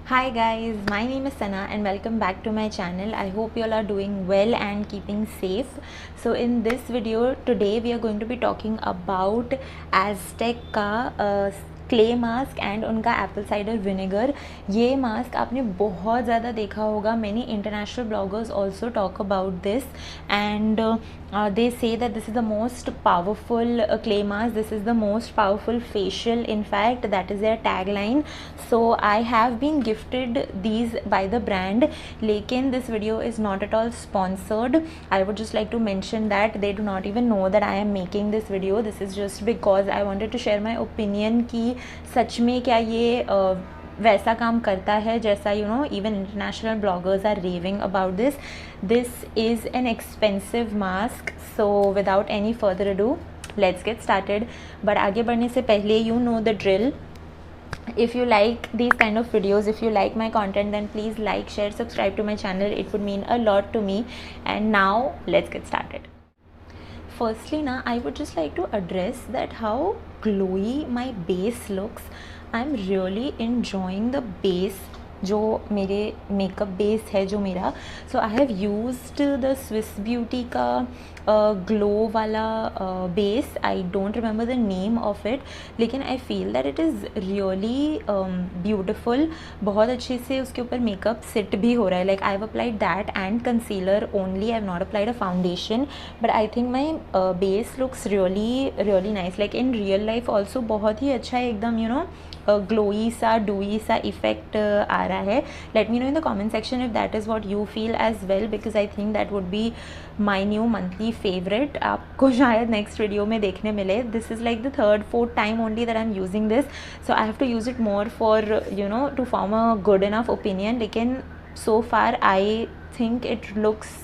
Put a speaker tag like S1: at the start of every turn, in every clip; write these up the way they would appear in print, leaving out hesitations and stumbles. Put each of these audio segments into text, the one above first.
S1: Hi guys, my name is Sana and welcome back to my channel. I hope you all are doing well and keeping safe. So in this video today we are going to be talking about Aztec का clay mask and उनका Apple cider vinegar. ये mask आपने बहुत ज़्यादा देखा होगा. Many international bloggers also talk about this and they say that this is the most powerful clay mask, this is the most powerful facial, in fact that is their tagline. So I have been gifted these by the brand, lekin this video is not at all sponsored. I would just like to mention that they do not even know that I am making this video. This is just because I wanted to share my opinion कि सच में क्या ये वैसा काम करता है जैसा even international bloggers are raving about this is an expensive mask. So without any further ado let's get started. But आगे बढ़ने से पहले you know the drill. If you like these kind of videos, if you like my content, then please like, share, subscribe to my channel. It would mean a lot to me. And now let's get started. Firstly na, I would just like to address that how glowy my base looks. I'm really enjoying the base जो मेरे makeup base है जो मेरा. So I have used the Swiss Beauty का glow वाला base. I don't remember the name of it, लेकिन I feel that it is really beautiful. बहुत अच्छे से उसके ऊपर मेकअप सेट भी हो रहा है. Like I have applied that and concealer only. I have not applied a foundation, but I think my base looks really nice. Like in real life also बहुत ही अच्छा है, एकदम ग्लोई सा डूई सा इफेक्ट आ रहा है. Let me know in the comment section if that is what you feel as well, because I think that would be my new monthly favourite. आपको शायद नेक्स्ट वीडियो में देखने मिले. This is like the third fourth time only that I am using this. So I have to use it more for to form a good enough opinion. लेकिन so far I think it looks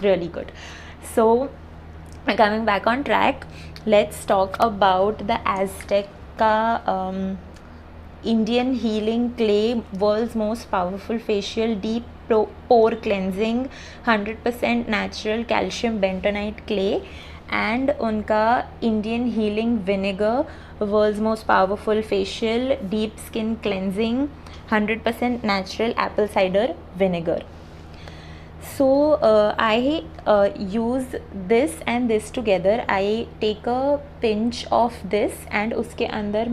S1: really good. So coming back on track, let's talk about the Aztec का Indian Healing Clay, world's most powerful facial deep pore cleansing 100% natural calcium bentonite clay, and उनका Indian Healing Vinegar, world's most powerful facial deep skin cleansing 100% natural apple cider vinegar. So I use this and this together. I take a pinch of this and उसके अंदर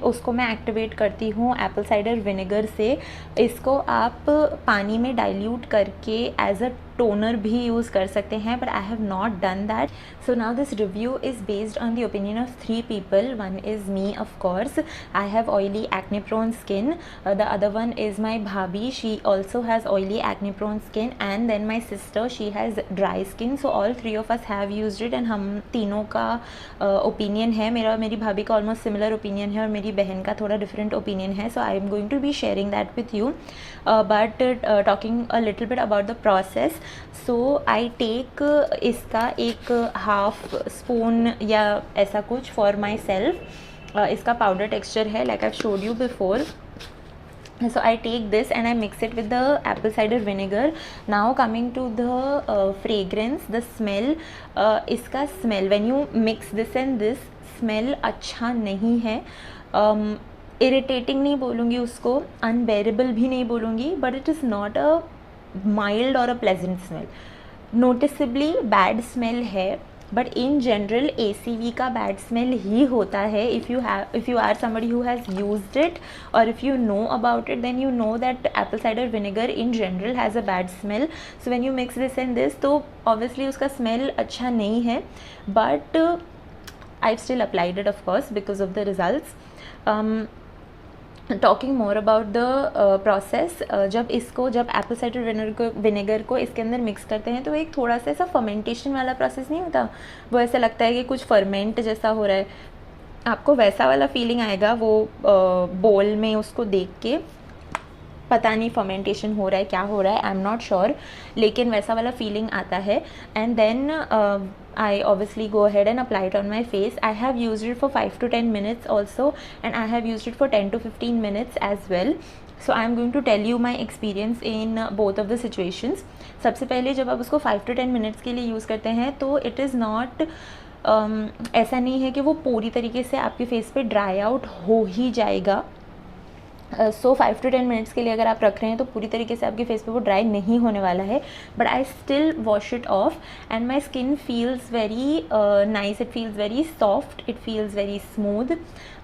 S1: उसको मैं activate करती हूँ Apple cider vinegar से. इसको आप पानी में डाइल्यूट करके एज अ टोनर भी यूज़ कर सकते हैं, but I have not done that. So now this review is based on the opinion of 3 people. One is me, of course. I have oily acne prone skin. The other one is my bhabhi. She also has oily acne prone skin, and then my sister, she has dry skin. So all 3 of us have used it, and हम तीनों का opinion है. मेरी भाभी का almost similar opinion है और मेरी बहन का थोड़ा डिफरेंट ओपिनियन है. So I am going to be sharing that with you, but talking a little bit about the process. So I take इसका एक हाफ स्पून या ऐसा कुछ फॉर माई सेल्फ. इसका पाउडर टेक्सचर है, like I showed you before. So I take this and I mix it with the apple cider vinegar. Now coming to the fragrance, the smell. इसका smell when you mix this and this, smell अच्छा नहीं है. Irritating नहीं बोलूँगी उसको, unbearable भी नहीं बोलूँगी, but it is not a mild or a pleasant smell. Noticeably bad smell है, बट इन जनरल ACV का बैड स्मेल ही होता है. If you are somebody who has used it or if you know about it, then you know that apple cider vinegar in general has a bad smell. So when you mix this and this, तो obviously उसका smell अच्छा नहीं है, but I've still applied it of course because of the results. Talking more about the process. जब Apple cider vinegar को इसके अंदर mix करते हैं तो एक थोड़ा सा ऐसा फर्मेंटेशन वाला प्रोसेस नहीं होता, वो ऐसा लगता है कि कुछ फर्मेंट जैसा हो रहा है. आपको वैसा वाला फीलिंग आएगा वो बोल में उसको देख के. पता नहीं फर्मेंटेशन हो रहा है क्या हो रहा है, आई एम नॉट श्योर, लेकिन वैसा वाला फीलिंग आता है. And then I obviously go ahead and apply it on my face. I have used it for 5 to 10 minutes also, and I have used it for 10 to 15 minutes as well. So I am going to tell you my experience in both of the situations. सबसे पहले जब आप उसको 5 to 10 minutes के लिए use करते हैं तो it is not ऐसा नहीं है कि वो पूरी तरीके से आपके फेस पे ड्राई आउट हो ही जाएगा. सो 5 to 10 मिनट्स के लिए अगर आप रख रहे हैं तो पूरी तरीके से आपके फेस पे वो ड्राई नहीं होने वाला है, but I still wash it of and my skin feels very nice, it feels very soft, it feels very smooth.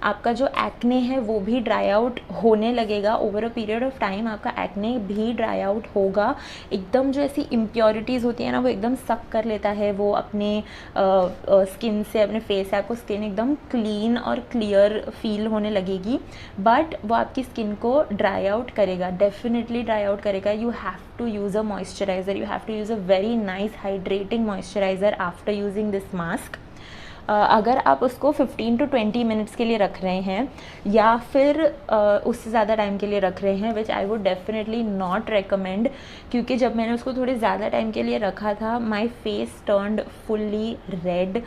S1: आपका जो एक्ने है वो भी ड्राई आउट होने लगेगा over a period of time, आपका एक्ने भी ड्राई आउट होगा। एकदम जो ऐसी इम्प्योरिटीज़ होती है ना वो एकदम सक कर लेता है वो अपने स्किन से, अपने फेस से, आपको स्किन एकदम क्लीन और क्लियर फील होने लगेगी, बट वो आपकी स्किन को ड्राई आउट करेगा, डेफिनेटली ड्राई आउट करेगा। You have to use a moisturiser, you have to use a very nice hydrating moisturiser after using this mask. अगर आप उसको 15 to 20 मिनट्स के लिए रख रहे हैं या फिर उससे ज़्यादा टाइम के लिए रख रहे हैं, which I would definitely not recommend, क्योंकि जब मैंने उसको थोड़े ज़्यादा टाइम के लिए रखा था my face turned fully red.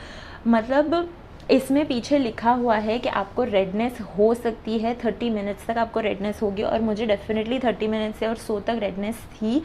S1: मतलब इसमें पीछे लिखा हुआ है कि आपको रेडनेस हो सकती है, 30 मिनट्स तक आपको रेडनेस होगी, और मुझे डेफिनेटली 30 मिनट्स से और सो तक रेडनेस थी।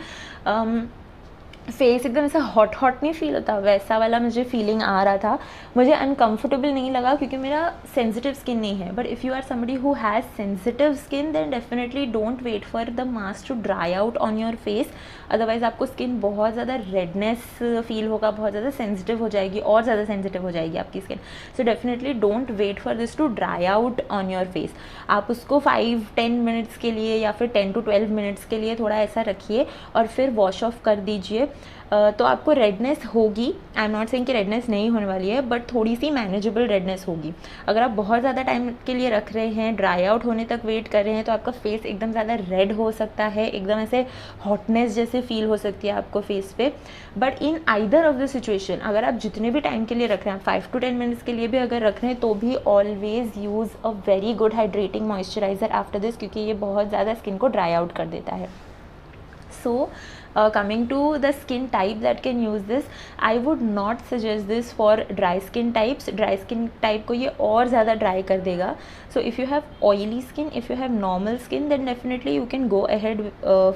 S1: फेस एकदम ऐसा हॉट हॉट नहीं फील होता, वैसा वाला मुझे फीलिंग आ रहा था। मुझे अनकम्फर्टेबल नहीं लगा क्योंकि मेरा सेंसिटिव स्किन नहीं है, but if you are somebody who has sensitive skin then definitely don't wait for the mask to dry out on your face, otherwise आपको स्किन बहुत ज़्यादा रेडनेस फील होगा, बहुत ज़्यादा सेंसिटिव हो जाएगी, और ज़्यादा सेंसिटिव हो जाएगी आपकी skin. So definitely don't wait for this to dry out on your face. आप उसको 5-10 मिनट्स के लिए या फिर 10 to 12 मिनट्स के लिए थोड़ा ऐसा रखिए और फिर वॉश ऑफ कर दीजिए। तो आपको रेडनेस होगी, आई एम नॉट सेइंग कि रेडनेस नहीं होने वाली है, बट थोड़ी सी मैनेजेबल रेडनेस होगी। अगर आप बहुत ज़्यादा टाइम के लिए रख रहे हैं, ड्राई आउट होने तक वेट कर रहे हैं, तो आपका फेस एकदम ज़्यादा रेड हो सकता है, एकदम ऐसे हॉटनेस जैसे फील हो सकती है आपको फेस पे। But in either of the situation, अगर आप जितने भी टाइम के लिए रख रहे हैं, 5 to 10 मिनट्स के लिए भी अगर रख रहे हैं, तो भी always use a very good hydrating moisturiser after this, क्योंकि ये बहुत ज़्यादा स्किन को ड्राई आउट कर देता है। So coming to the skin type that can use this, I would not suggest this for dry skin types. Dry skin type को ये और ज़्यादा dry कर देगा. So if you have oily skin, if you have normal skin, then definitely you can go ahead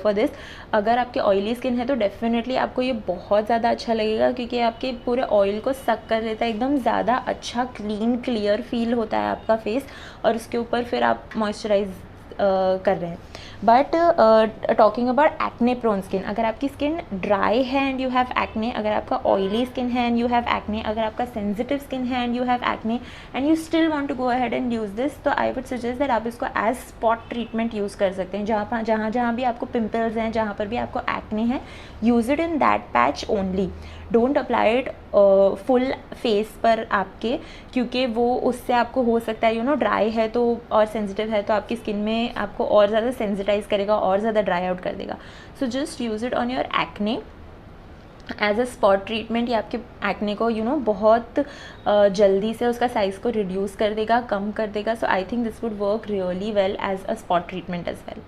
S1: for this. अगर आपके oily skin है तो definitely आपको ये बहुत ज़्यादा अच्छा लगेगा, क्योंकि आपके पूरे ऑयल को सक कर लेता है, एकदम ज़्यादा अच्छा क्लीन क्लियर फील होता है आपका फेस, और उसके ऊपर फिर आप मॉइस्चराइज कर रहे हैं। But talking about acne prone skin, अगर आपकी स्किन ड्राई है एंड यू हैव एक्ने, अगर आपका ऑयली स्किन है एंड यू हैव एक्ने, अगर आपका सेंसिटिव स्किन है and you have acne and you still want to go ahead and use this, तो आई वुड सजेस्ट दैट आप इसको एज स्पॉट ट्रीटमेंट यूज़ कर सकते हैं। जहाँ भी आपको पिंपल्स हैं, जहाँ पर भी आपको एक्ने है, use it in that patch only, don't apply it full face पर आपके, क्योंकि वो उससे आपको हो सकता है ड्राई है तो और सेंसिटिव है तो आपकी स्किन में आपको और ज़्यादा सेंसिटाइज करेगा, और ज़्यादा ड्राई आउट कर देगा। So just use it on your acne as a spot treatment. ये आपके एक्ने को बहुत जल्दी से उसका साइज़ को रिड्यूस कर देगा, कम कर देगा। So I think this would work really well as a spot treatment as well.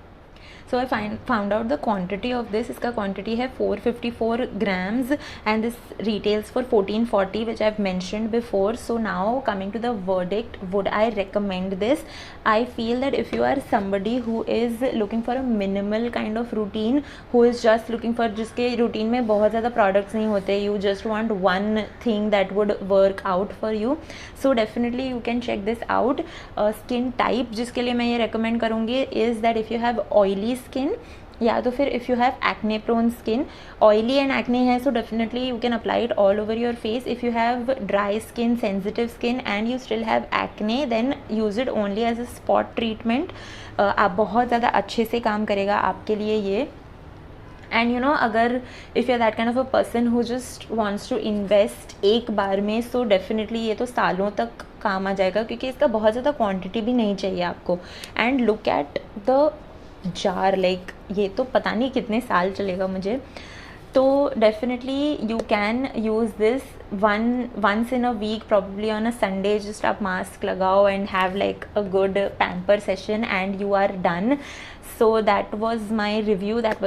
S1: So I found out the quantity of this. इसका quantity है 454 grams and this retails for 1440, which I've mentioned before. So now coming to the verdict, would I recommend this? I feel that if you are somebody who is looking for a minimal kind of routine, who is just looking for, जिसके routine में बहुत ज़्यादा products नहीं होते, you just want one thing that would work out for you, so definitely you can check this out. Skin type जिसके लिए मैं ये recommend करूँगी is that if you have oily skin, या तो फिर if you have acne prone skin, oily and acne है, so definitely you can apply it all over your face. If you have dry skin, sensitive skin and you still have acne, then use it only as a spot treatment. आप बहुत ज़्यादा अच्छे से काम करेगा आपके लिए ये। एंड अगर if you are that kind of a person who just wants to invest एक बार में, सो डेफिनेटली ये तो सालों तक काम आ जाएगा, क्योंकि इसका बहुत ज़्यादा क्वांटिटी भी नहीं चाहिए आपको। And look at the jar, like ये तो पता नहीं कितने साल चलेगा मुझे। तो definitely you can use this once in a week, probably on a Sunday. Just आप मास्क लगाओ and have like a good pamper session and you are done. So that was my review, that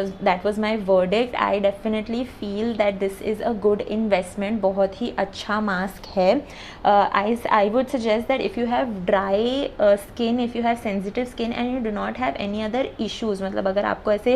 S1: was my verdict. I definitely feel that this is a good investment, बहुत ही अच्छा mask है. I would suggest that if you have dry skin, if you have sensitive skin and you do not have any other issues, मतलब अगर आपको ऐसे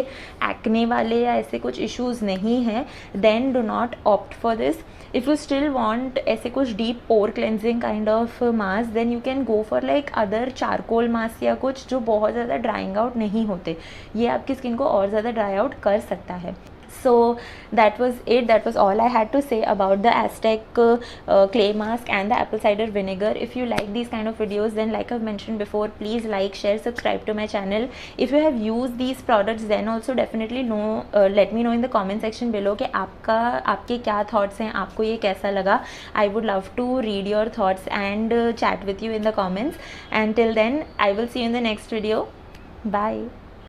S1: acne वाले या ऐसे कुछ issues नहीं हैं, then do not opt for this. If you still want ऐसे कुछ deep pore cleansing kind of mask, then you can go for like other charcoal mask या कुछ जो बहुत ज़्यादा drying out नहीं होते. ये आपकी स्किन को और ज़्यादा dry out कर सकता है. So that was it. That was all I had to say about the Aztec clay mask and the apple cider vinegar. If you like these kind of videos, then like I've mentioned before, please like, share, subscribe to my channel. If you have used these products, then also definitely let me know in the comment section below कि आपके क्या thoughts हैं, आपको ये कैसा लगा. I would love to read your thoughts and chat with you in the comments. And till then, I will see you in the next video. Bye.